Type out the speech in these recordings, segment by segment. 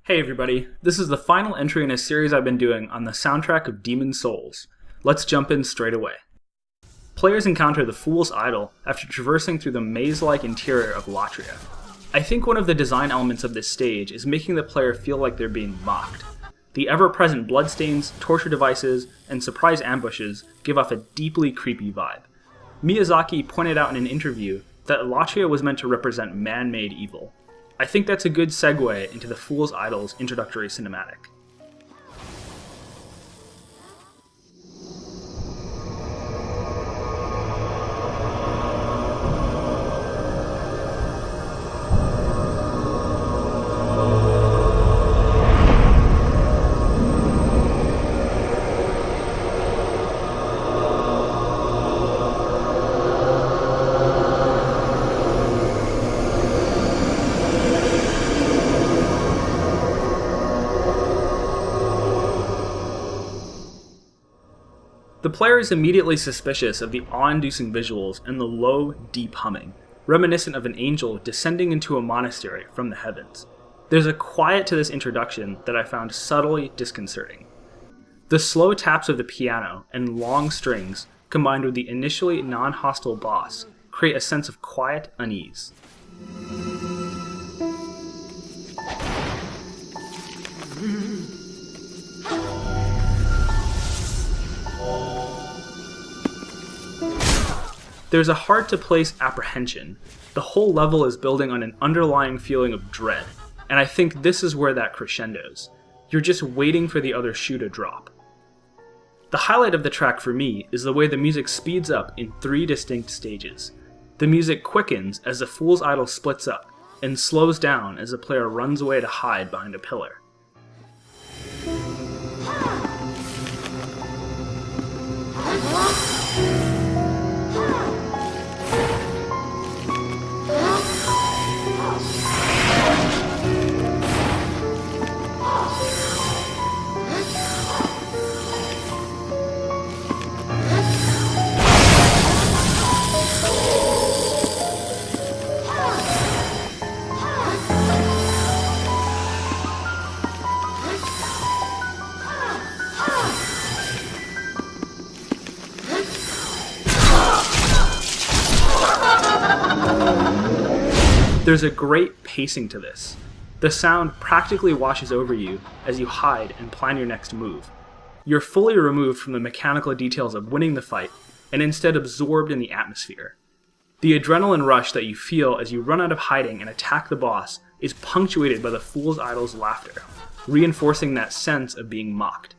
Hey everybody, this is the final entry in a series I've been doing on the soundtrack of Demon's Souls. Let's jump in straight away. Players encounter the Fool's Idol after traversing through the maze-like interior of Latria. I think one of the design elements of this stage is making the player feel like they're being mocked. The ever-present bloodstains, torture devices, and surprise ambushes give off a deeply creepy vibe. Miyazaki pointed out in an interview that Latria was meant to represent man-made evil. I think that's a good segue into the Fool's Idol's introductory cinematic. The player is immediately suspicious of the awe-inducing visuals and the low, deep humming, reminiscent of an angel descending into a monastery from the heavens. There's a quiet to this introduction that I found subtly disconcerting. The slow taps of the piano and long strings, combined with the initially non-hostile boss, create a sense of quiet unease. There's a hard-to-place apprehension. The whole level is building on an underlying feeling of dread, and I think this is where that crescendos. You're just waiting for the other shoe to drop. The highlight of the track for me is the way the music speeds up in 3 distinct stages. The music quickens as the Fool's Idol splits up, and slows down as the player runs away to hide behind a pillar. There's a great pacing to this. The sound practically washes over you as you hide and plan your next move. You're fully removed from the mechanical details of winning the fight, and instead absorbed in the atmosphere. The adrenaline rush that you feel as you run out of hiding and attack the boss is punctuated by the Fool's Idol's laughter, reinforcing that sense of being mocked.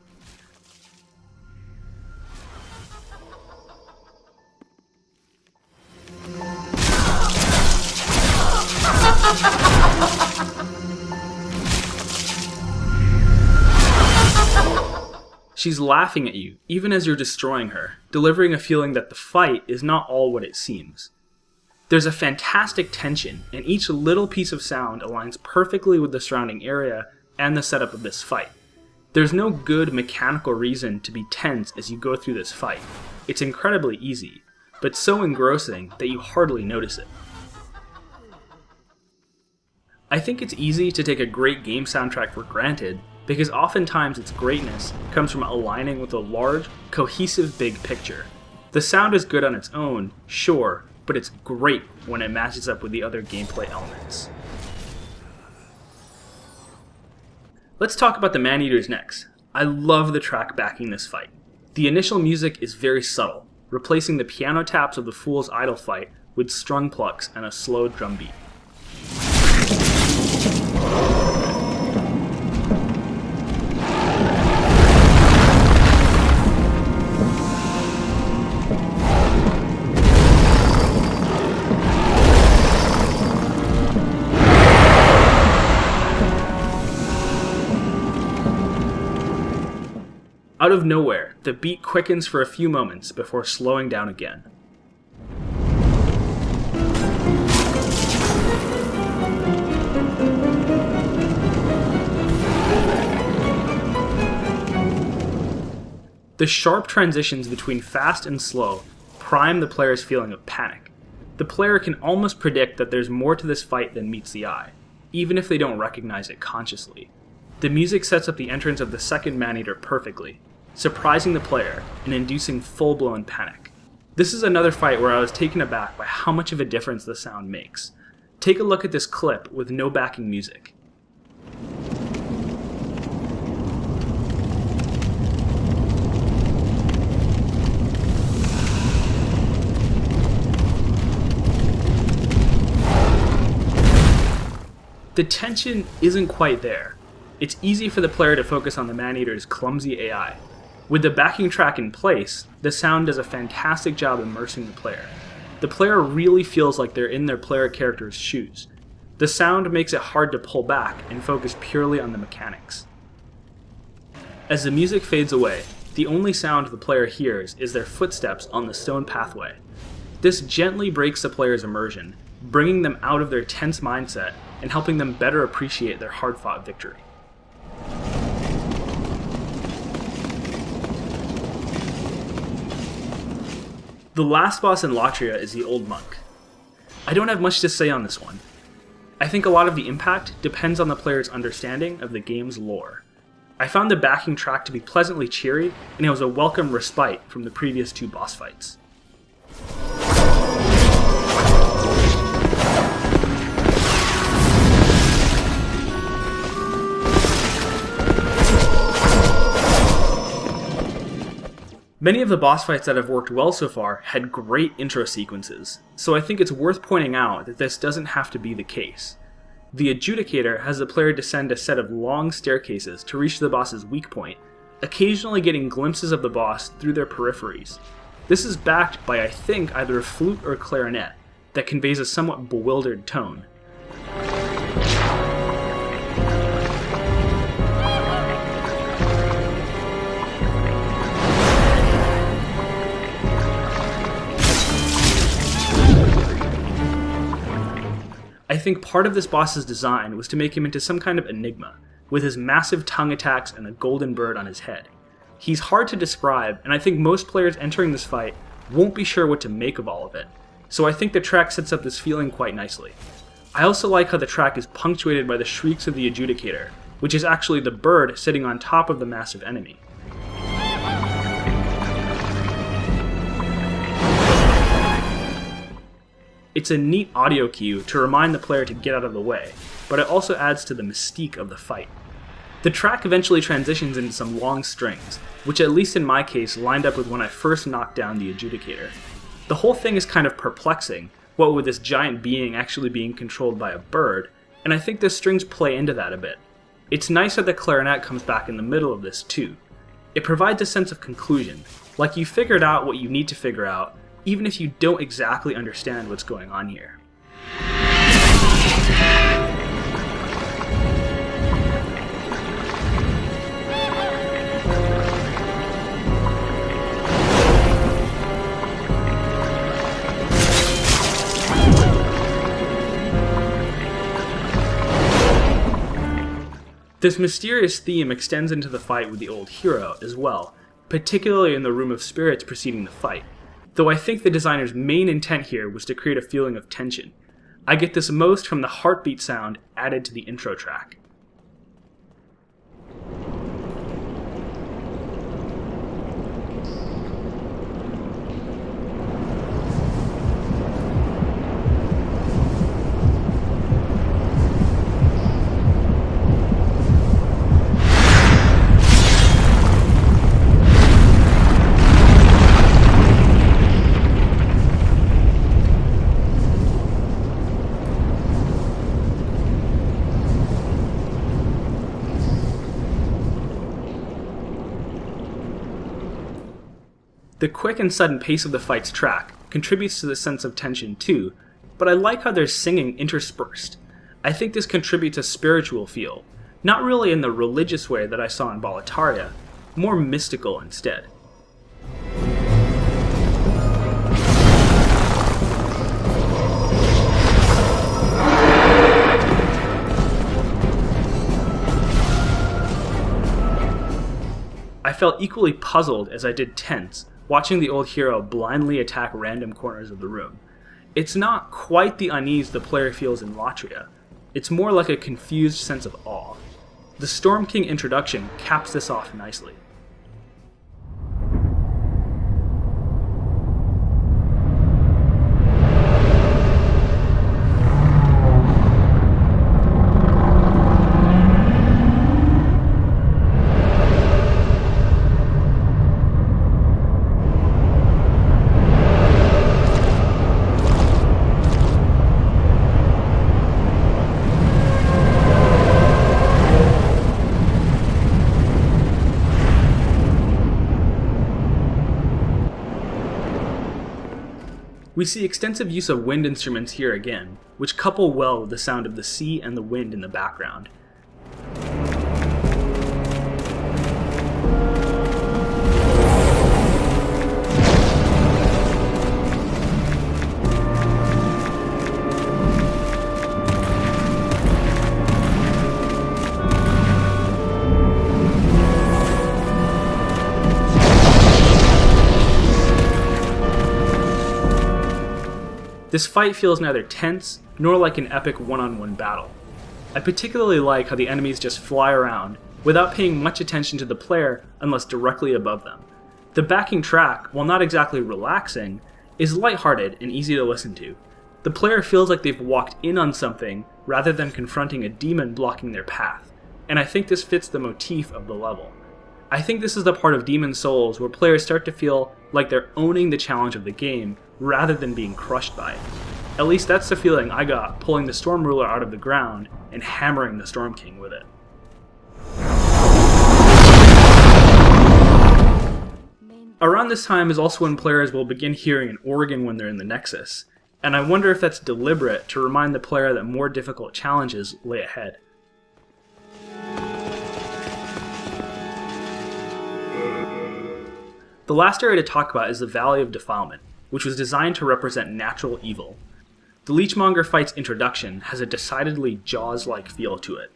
She's laughing at you, even as you're destroying her, delivering a feeling that the fight is not all what it seems. There's a fantastic tension, and each little piece of sound aligns perfectly with the surrounding area and the setup of this fight. There's no good mechanical reason to be tense as you go through this fight. It's incredibly easy, but so engrossing that you hardly notice it. I think it's easy to take a great game soundtrack for granted, because oftentimes its greatness comes from aligning with a large, cohesive big picture. The sound is good on its own, sure, but it's great when it matches up with the other gameplay elements. Let's talk about the Maneaters next. I love the track backing this fight. The initial music is very subtle, replacing the piano taps of the Fool's Idol fight with strung plucks and a slow drum beat. Out of nowhere, the beat quickens for a few moments before slowing down again. The sharp transitions between fast and slow prime the player's feeling of panic. The player can almost predict that there's more to this fight than meets the eye, even if they don't recognize it consciously. The music sets up the entrance of the second Maneater perfectly, surprising the player and inducing full-blown panic. This is another fight where I was taken aback by how much of a difference the sound makes. Take a look at this clip with no backing music. The tension isn't quite there. It's easy for the player to focus on the Maneater's clumsy AI. With the backing track in place, the sound does a fantastic job immersing the player. The player really feels like they're in their player character's shoes. The sound makes it hard to pull back and focus purely on the mechanics. As the music fades away, the only sound the player hears is their footsteps on the stone pathway. This gently breaks the player's immersion, bringing them out of their tense mindset and helping them better appreciate their hard-fought victory. The last boss in Latria is the Old Monk. I don't have much to say on this one. I think a lot of the impact depends on the player's understanding of the game's lore. I found the backing track to be pleasantly cheery, and it was a welcome respite from the previous two boss fights. Many of the boss fights that have worked well so far had great intro sequences, so I think it's worth pointing out that this doesn't have to be the case. The adjudicator has the player descend a set of long staircases to reach the boss's weak point, occasionally getting glimpses of the boss through their peripheries. This is backed by, I think, either a flute or clarinet that conveys a somewhat bewildered tone. I think part of this boss's design was to make him into some kind of enigma, with his massive tongue attacks and a golden bird on his head. He's hard to describe, and I think most players entering this fight won't be sure what to make of all of it, so I think the track sets up this feeling quite nicely. I also like how the track is punctuated by the shrieks of the adjudicator, which is actually the bird sitting on top of the massive enemy. It's a neat audio cue to remind the player to get out of the way, but it also adds to the mystique of the fight. The track eventually transitions into some long strings, which at least in my case lined up with when I first knocked down the adjudicator. The whole thing is kind of perplexing, what with this giant being actually being controlled by a bird, and I think the strings play into that a bit. It's nice that the clarinet comes back in the middle of this too. It provides a sense of conclusion, like you figured out what you need to figure out, even if you don't exactly understand what's going on here. This mysterious theme extends into the fight with the old hero as well, particularly in the Room of Spirits preceding the fight. Though I think the designer's main intent here was to create a feeling of tension. I get this most from the heartbeat sound added to the intro track. The quick and sudden pace of the fight's track contributes to the sense of tension too, but I like how there's singing interspersed. I think this contributes a spiritual feel, not really in the religious way that I saw in Boletaria, more mystical instead. I felt equally puzzled as I did tense, watching the old hero blindly attack random corners of the room. It's not quite the unease the player feels in Latria. It's more like a confused sense of awe. The Storm King introduction caps this off nicely. We see extensive use of wind instruments here again, which couple well with the sound of the sea and the wind in the background. This fight feels neither tense nor like an epic one-on-one battle. I particularly like how the enemies just fly around without paying much attention to the player unless directly above them. The backing track, while not exactly relaxing, is lighthearted and easy to listen to. The player feels like they've walked in on something rather than confronting a demon blocking their path, and I think this fits the motif of the level. I think this is the part of Demon's Souls where players start to feel like they're owning the challenge of the game rather than being crushed by it. At least that's the feeling I got pulling the Storm Ruler out of the ground and hammering the Storm King with it. Around this time is also when players will begin hearing an organ when they're in the Nexus, and I wonder if that's deliberate to remind the player that more difficult challenges lay ahead. The last area to talk about is the Valley of Defilement, which was designed to represent natural evil. The Leechmonger fight's introduction has a decidedly Jaws-like feel to it.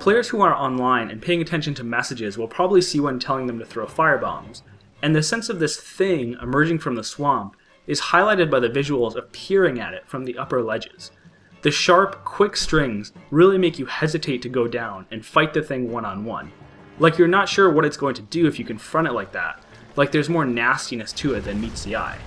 Players who are online and paying attention to messages will probably see one telling them to throw firebombs, and the sense of this thing emerging from the swamp is highlighted by the visuals of peering at it from the upper ledges. The sharp, quick strings really make you hesitate to go down and fight the thing one-on-one. Like you're not sure what it's going to do if you confront it like that, like there's more nastiness to it than meets the eye.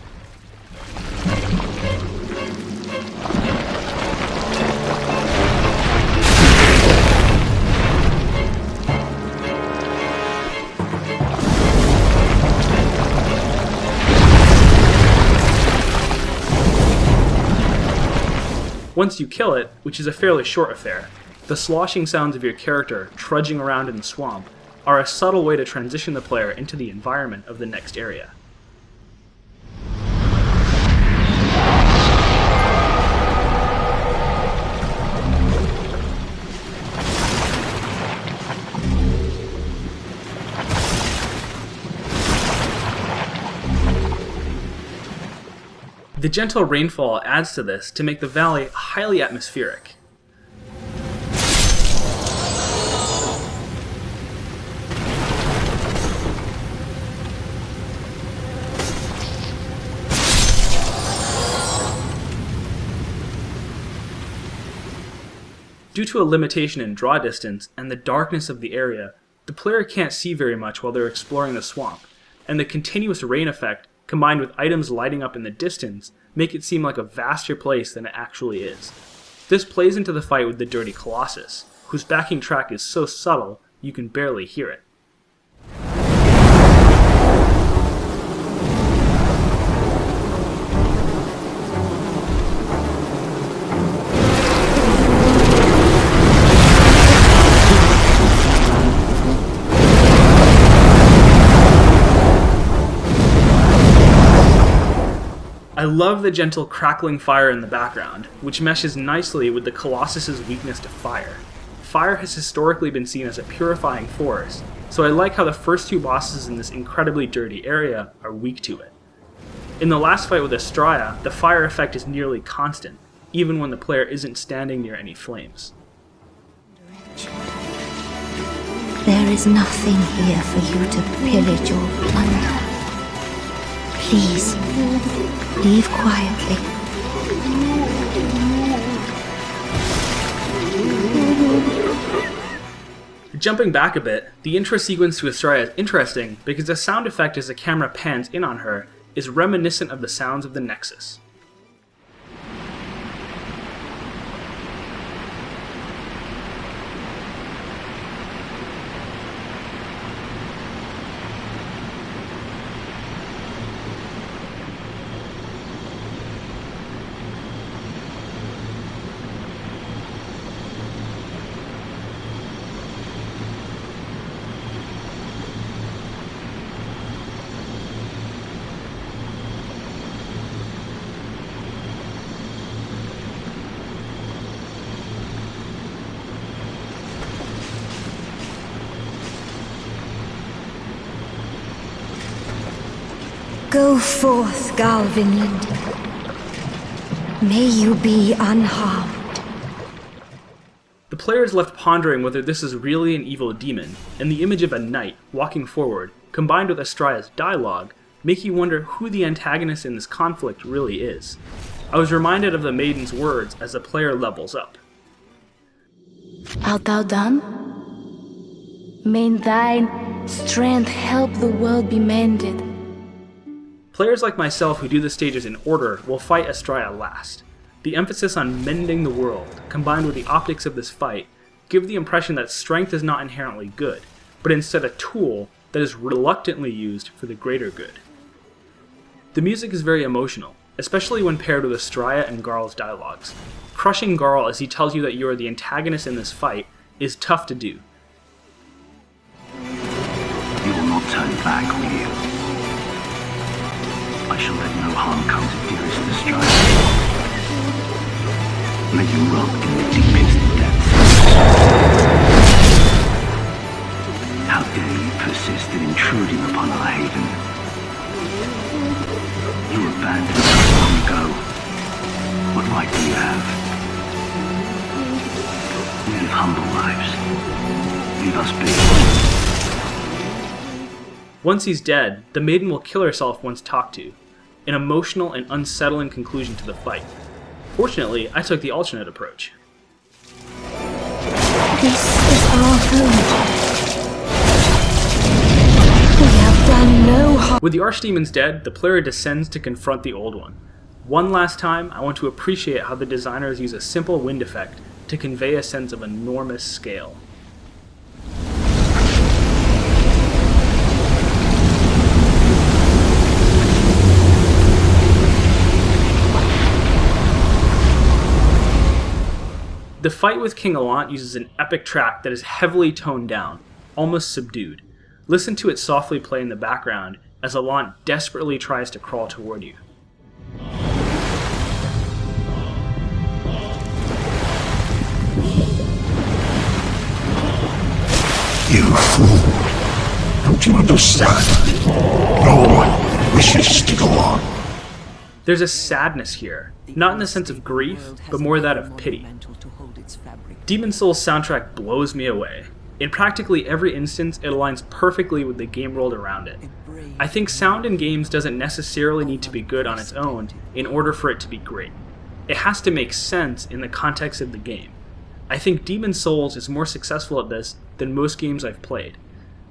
Once you kill it, which is a fairly short affair, the sloshing sounds of your character trudging around in the swamp are a subtle way to transition the player into the environment of the next area. The gentle rainfall adds to this to make the valley highly atmospheric. Due to a limitation in draw distance and the darkness of the area, the player can't see very much while they're exploring the swamp, and the continuous rain effect combined with items lighting up in the distance make it seem like a vaster place than it actually is. This plays into the fight with the Dirty Colossus, whose backing track is so subtle you can barely hear it. I love the gentle crackling fire in the background, which meshes nicely with the Colossus's weakness to fire. Fire has historically been seen as a purifying force, so I like how the first two bosses in this incredibly dirty area are weak to it. In the last fight with Estrella, the fire effect is nearly constant, even when the player isn't standing near any flames. There is nothing here for you to pillage or plunder. Please, leave quietly. Jumping back a bit, the intro sequence to Estrella is interesting because the sound effect as the camera pans in on her is reminiscent of the sounds of the Nexus. Go forth, Galvinland. May you be unharmed. The player is left pondering whether this is really an evil demon, and the image of a knight walking forward, combined with Estrella's dialogue, make you wonder who the antagonist in this conflict really is. I was reminded of the maiden's words as the player levels up. Art thou done? May thine strength help the world be mended. Players like myself who do the stages in order will fight Estrella last. The emphasis on mending the world, combined with the optics of this fight, give the impression that strength is not inherently good, but instead a tool that is reluctantly used for the greater good. The music is very emotional, especially when paired with Estrella and Garl's dialogues. Crushing Garl as he tells you that you are the antagonist in this fight is tough to do. You will not turn back, will you? I shall let no harm come to dearest Estrella. May you rot in the deepest depths. How dare you persist in intruding upon our haven? You abandoned us long ago. What right do you have? We live humble lives. Leave us be. Once he's dead, the maiden will kill herself once talked to, an emotional and unsettling conclusion to the fight. Fortunately, I took the alternate approach. This is our home. We have done no harm. With the archdemons dead, the player descends to confront the old one. One last time, I want to appreciate how the designers use a simple wind effect to convey a sense of enormous scale. The fight with King Allant uses an epic track that is heavily toned down, almost subdued. Listen to it softly play in the background as Allant desperately tries to crawl toward you. You fool! Don't you understand? No one wishes to go on. There's a sadness here, not in the sense of grief, but more that of pity. Demon's Souls soundtrack blows me away. In practically every instance, it aligns perfectly with the game world around it. I think sound in games doesn't necessarily need to be good on its own in order for it to be great. It has to make sense in the context of the game. I think Demon's Souls is more successful at this than most games I've played.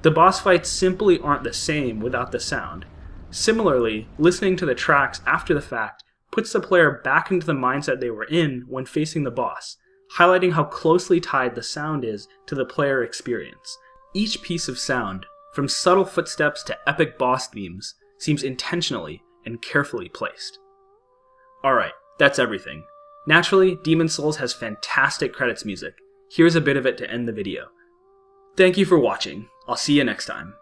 The boss fights simply aren't the same without the sound. Similarly, listening to the tracks after the fact puts the player back into the mindset they were in when facing the boss, highlighting how closely tied the sound is to the player experience. Each piece of sound, from subtle footsteps to epic boss themes, seems intentionally and carefully placed. Alright, that's everything. Naturally, Demon's Souls has fantastic credits music. Here's a bit of it to end the video. Thank you for watching. I'll see you next time.